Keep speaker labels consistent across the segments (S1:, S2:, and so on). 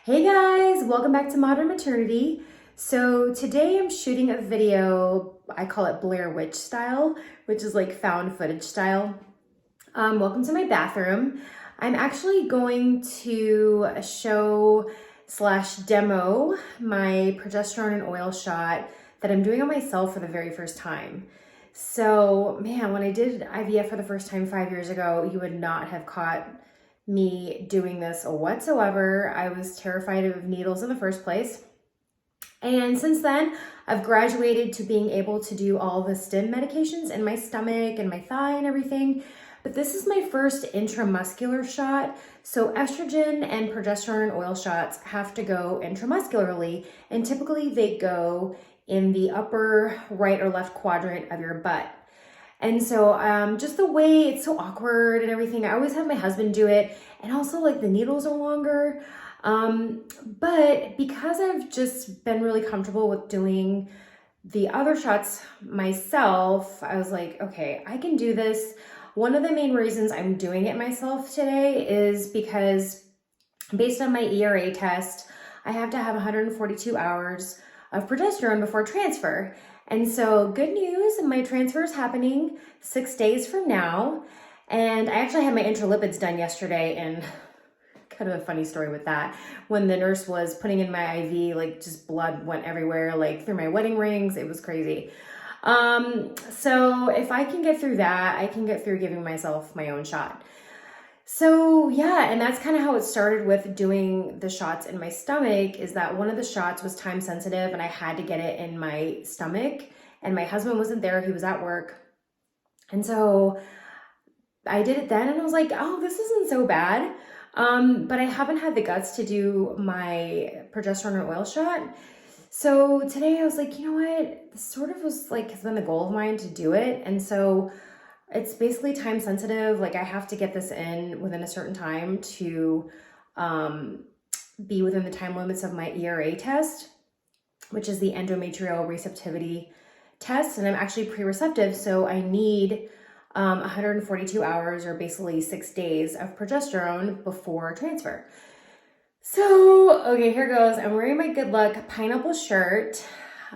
S1: Hey guys, welcome back to Modern Maternity. So today I'm shooting a video, I call it Blair Witch style, which is like found footage style. Welcome to my bathroom. I'm actually going to show slash demo my progesterone and oil shot that I'm doing on myself for the very first time. So man, when I did IVF for the first time 5 years ago, you would not have caught me doing this whatsoever. I was terrified of needles in the first place. And since then, I've graduated to being able to do all the stim medications in my stomach and my thigh and everything. But this is my first intramuscular shot. So estrogen and progesterone and oil shots have to go intramuscularly, and typically they go in the upper right or left quadrant of your butt. And so just the way it's so awkward and everything, I always have my husband do it. And also like the needles are longer. But because I've just been really comfortable with doing the other shots myself, I was like, okay, I can do this. One of the main reasons I'm doing it myself today is because based on my ERA test, I have to have 142 hours of progesterone before transfer. And so good news, my transfer is happening 6 days from now. And I actually had my intralipids done yesterday, and kind of a funny story with that. When the nurse was putting in my IV, like just blood went everywhere, like through my wedding rings. It was crazy. So if I can get through that, I can get through giving myself my own shot. So yeah, and that's kind of how it started with doing the shots in my stomach, is that one of the shots was time sensitive and I had to get it in my stomach, and my husband wasn't there, he was at work. And so I did it then and I was like, oh, this isn't so bad. But I haven't had the guts to do my progesterone or oil shot. So today I was like, you know what, this sort of was like, has been the goal of mine to do it. And so it's basically time sensitive. Like I have to get this in within a certain time to be within the time limits of my ERA test, which is the endometrial receptivity test. And I'm actually pre-receptive, so I need 142 hours or basically 6 days of progesterone before transfer. So, okay, here goes. I'm wearing my Good Luck pineapple shirt.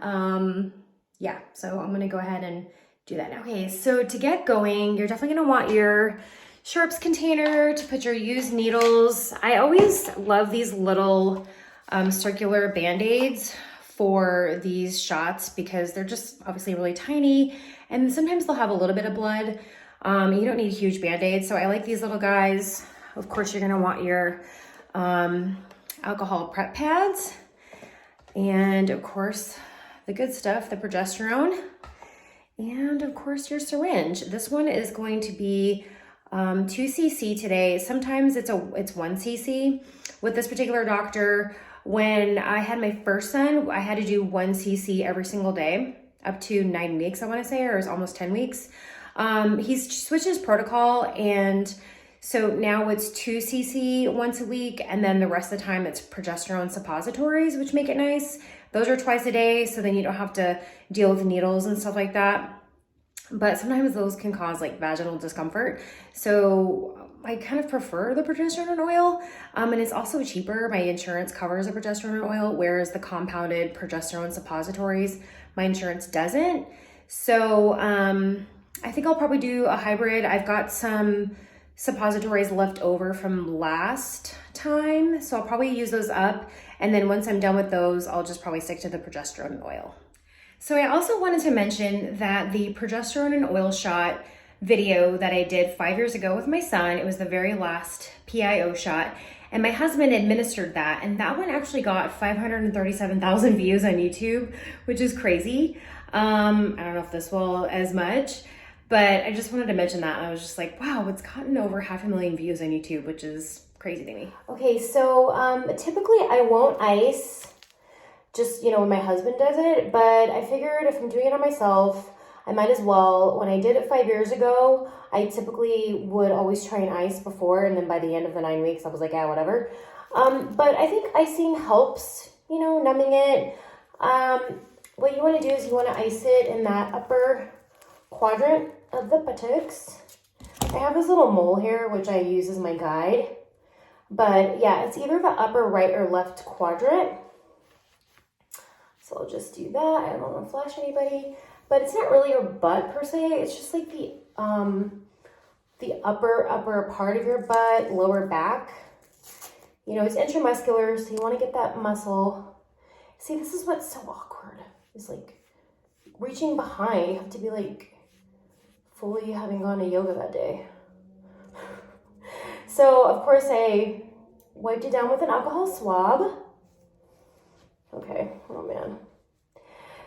S1: Yeah, so I'm gonna go ahead and do that now. Okay, so to get going, you're definitely gonna want your sharps container to put your used needles. I always love these little circular Band-Aids for these shots because they're just obviously really tiny, and sometimes they'll have a little bit of blood. You don't need huge Band-Aids, so I like these little guys. Of course, you're gonna want your alcohol prep pads, and of course, the good stuff, the progesterone. And of course your syringe. This one is going to be 2 cc today. Sometimes it's 1 cc. With this particular doctor, when I had my first son, I had to do 1 cc every single day, up to 9 weeks, I wanna say, or it was almost 10 weeks. He's switched his protocol, and so now it's 2 cc once a week, and then the rest of the time it's progesterone suppositories, which make it nice. Those are twice a day, so then you don't have to deal with needles and stuff like that. But sometimes those can cause like vaginal discomfort. So I kind of prefer the progesterone oil, and it's also cheaper. My insurance covers the progesterone oil, whereas the compounded progesterone suppositories, my insurance doesn't. So I think I'll probably do a hybrid. I've got some suppositories left over from last time, so I'll probably use those up, and then once I'm done with those, I'll just probably stick to the progesterone oil. So I also wanted to mention that the progesterone and oil shot video that I did 5 years ago with my son, it was the very last PIO shot, and my husband administered that, and that one actually got 537,000 views on YouTube, which is crazy. I don't know if this will as much, but I just wanted to mention that. I was just like, wow, it's gotten over 500,000 views on YouTube, which is crazy to me. Okay, so typically I won't ice, just, you know, when my husband does it, but I figured if I'm doing it on myself, I might as well. When I did it 5 years ago, I typically would always try and ice before, and then by the end of the 9 weeks, I was like, yeah, whatever. But I think icing helps, you know, numbing it. What you want to do is you want to ice it in that upper quadrant of the buttocks. I have this little mole here, which I use as my guide. But yeah, it's either the upper right or left quadrant. So I'll just do that. I don't want to flash anybody, but it's not really your butt per se. It's just like the upper part of your butt, lower back. You know, it's intramuscular, so you want to get that muscle. See, this is what's so awkward. It's like reaching behind. You have to be like fully having gone to yoga that day. So, of course, I wiped it down with an alcohol swab. Okay, oh man.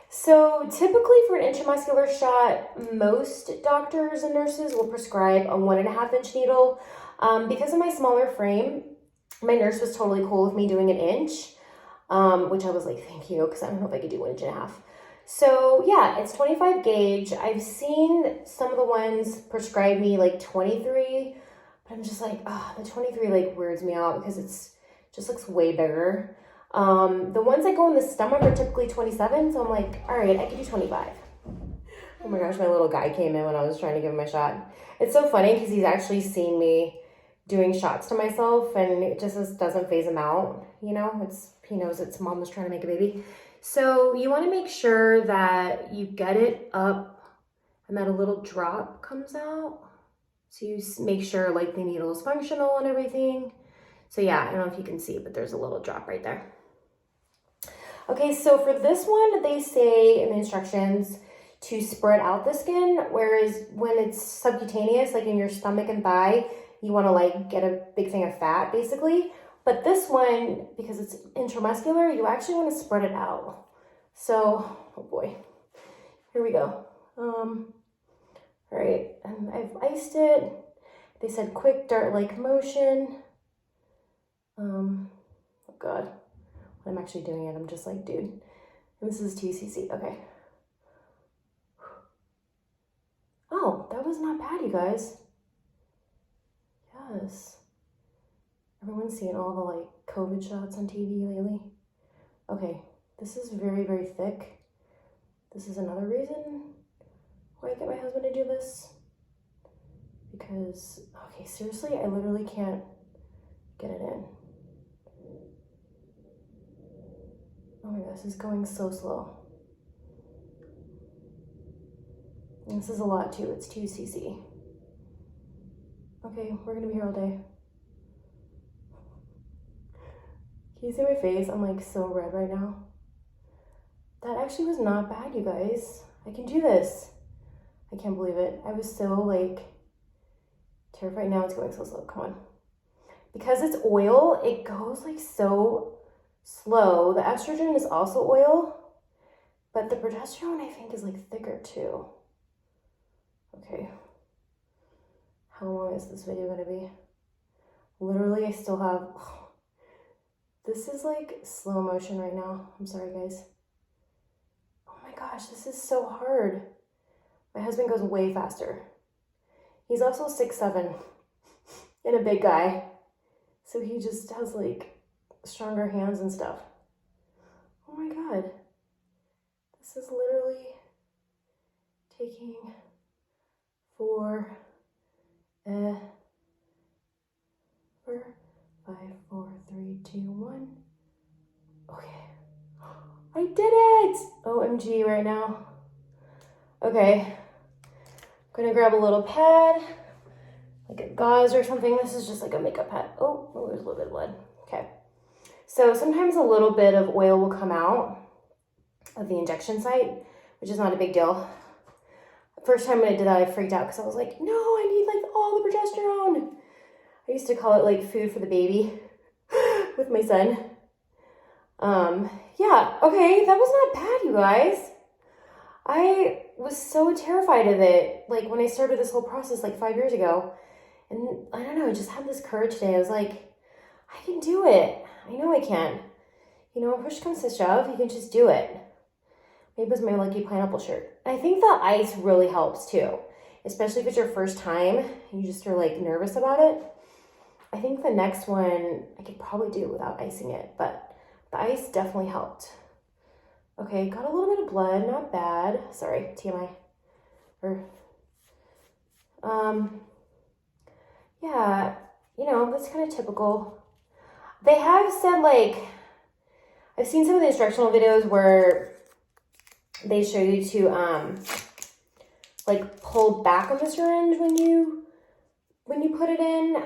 S1: So typically for an intramuscular shot, most doctors and nurses will prescribe a 1.5-inch needle. Because of my smaller frame, my nurse was totally cool with me doing an inch, which I was like, thank you, because I don't know if I could do 1.5 inches. So yeah, it's 25 gauge. I've seen some of the ones prescribe me like 23, but I'm just like, the 23 like weirds me out because it's just looks way bigger. The ones that go in the stomach are typically 27, so I'm like, all right, I can do 25. Oh my gosh, my little guy came in when I was trying to give him my shot. It's so funny because he's actually seen me doing shots to myself, and it just doesn't phase him out, you know? He knows it's mom was trying to make a baby. So you want to make sure that you get it up and that a little drop comes out. So you make sure like the needle is functional and everything. So yeah, I don't know if you can see, but there's a little drop right there. Okay, so for this one, they say in the instructions to spread out the skin, whereas when it's subcutaneous, like in your stomach and thigh, you want to like get a big thing of fat basically. But this one, because it's intramuscular, you actually want to spread it out. So, oh boy, here we go. All right, and I've iced it. They said quick dart-like motion. Oh God, when I'm actually doing it, I'm just like, dude. And this is TTC, okay. Oh, that was not bad, you guys. Yes. Everyone's seen all the like COVID shots on TV lately. Okay, this is very, very thick. This is another reason why I get my husband to do this. Because, okay, seriously, I literally can't get it in. Oh my gosh, this is going so slow. And this is a lot too, it's 2 cc. Okay, we're gonna be here all day. Can you see my face? I'm like so red right now. That actually was not bad, you guys. I can do this. I can't believe it. I was so like terrified. Now it's going so slow, come on. Because it's oil, it goes like so slow. The estrogen is also oil, but the progesterone I think is like thicker too. Okay. How long is this video gonna be? Literally, I still have, this is like slow motion right now. I'm sorry, guys. Oh my gosh, this is so hard. My husband goes way faster. He's also 6'7" and a big guy. So he just has like stronger hands and stuff. Oh my God. This is literally taking 4, 5, 4, 3, 2, 1. Okay. I did it! OMG right now. Okay. I'm gonna grab a little pad, like a gauze or something. This is just like a makeup pad. Oh, there's a little bit of blood. Okay. So sometimes a little bit of oil will come out of the injection site, which is not a big deal. First time when I did that, I freaked out because I was like, no, I need like all the progesterone. I used to call it like food for the baby with my son. Yeah, okay, that was not bad, you guys. I was so terrified of it, like when I started this whole process like 5 years ago. And I don't know, I just had this courage today. I was like, I can do it. I know I can. You know, push comes to shove, you can just do it. Maybe it was my lucky pineapple shirt. And I think the ice really helps too, especially if it's your first time and you just are like nervous about it. I think the next one I could probably do without icing it, but the ice definitely helped. Okay, got a little bit of blood, not bad. Sorry, TMI. Yeah, you know, that's kind of typical. They have said, like, I've seen some of the instructional videos where they show you to, like, pull back on the syringe when you put it in.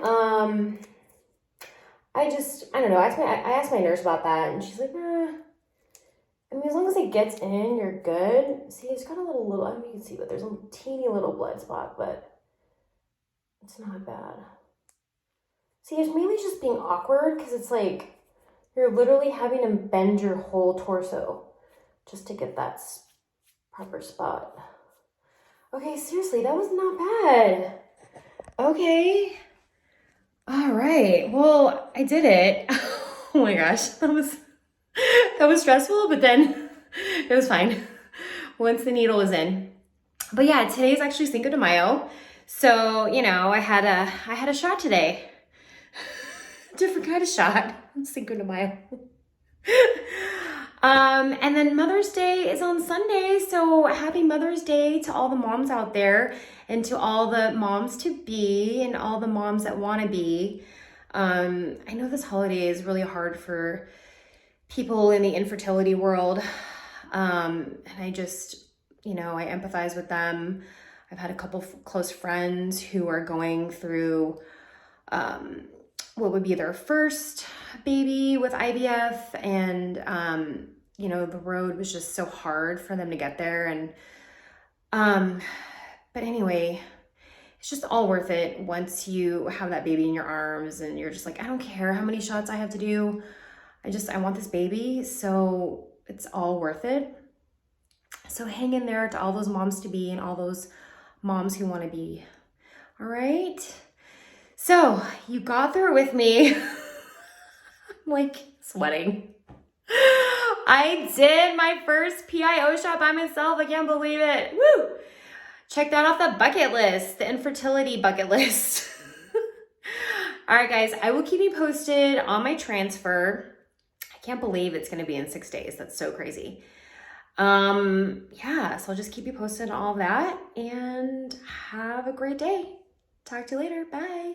S1: I don't know. I asked my nurse about that, and she's like, nah. I mean, as long as it gets in, you're good. See, it's got a little, I mean, you can see, but there's a teeny little blood spot, but it's not bad. See, it's mainly just being awkward because it's like you're literally having to bend your whole torso just to get that proper spot. Okay, seriously, that was not bad. Okay. All right. Well, I did it. Oh my gosh, that was stressful, but then it was fine once the needle was in. But yeah, today is actually Cinco de Mayo. So, you know, I had a shot today. Different kind of shot. Cinco de Mayo. And then Mother's Day is on Sunday. So happy Mother's Day to all the moms out there and to all the moms to be and all the moms that want to be. I know this holiday is really hard for people in the infertility world. And I just, you know, I empathize with them. I've had a couple close friends who are going through what would be their first baby with IVF, and you know, the road was just so hard for them to get there. And but anyway, it's just all worth it once you have that baby in your arms and you're just like, I don't care how many shots I have to do. I want this baby, so it's all worth it. So hang in there to all those moms to be and all those moms who want to be. All right. So you got through it with me. I'm like sweating. I did my first PIO shot by myself. I can't believe it. Woo! Check that off the bucket list, the infertility bucket list. All right, guys, I will keep you posted on my transfer. I can't believe it's going to be in 6 days. That's so crazy. Yeah, so I'll just keep you posted on all that and have a great day. Talk to you later. Bye.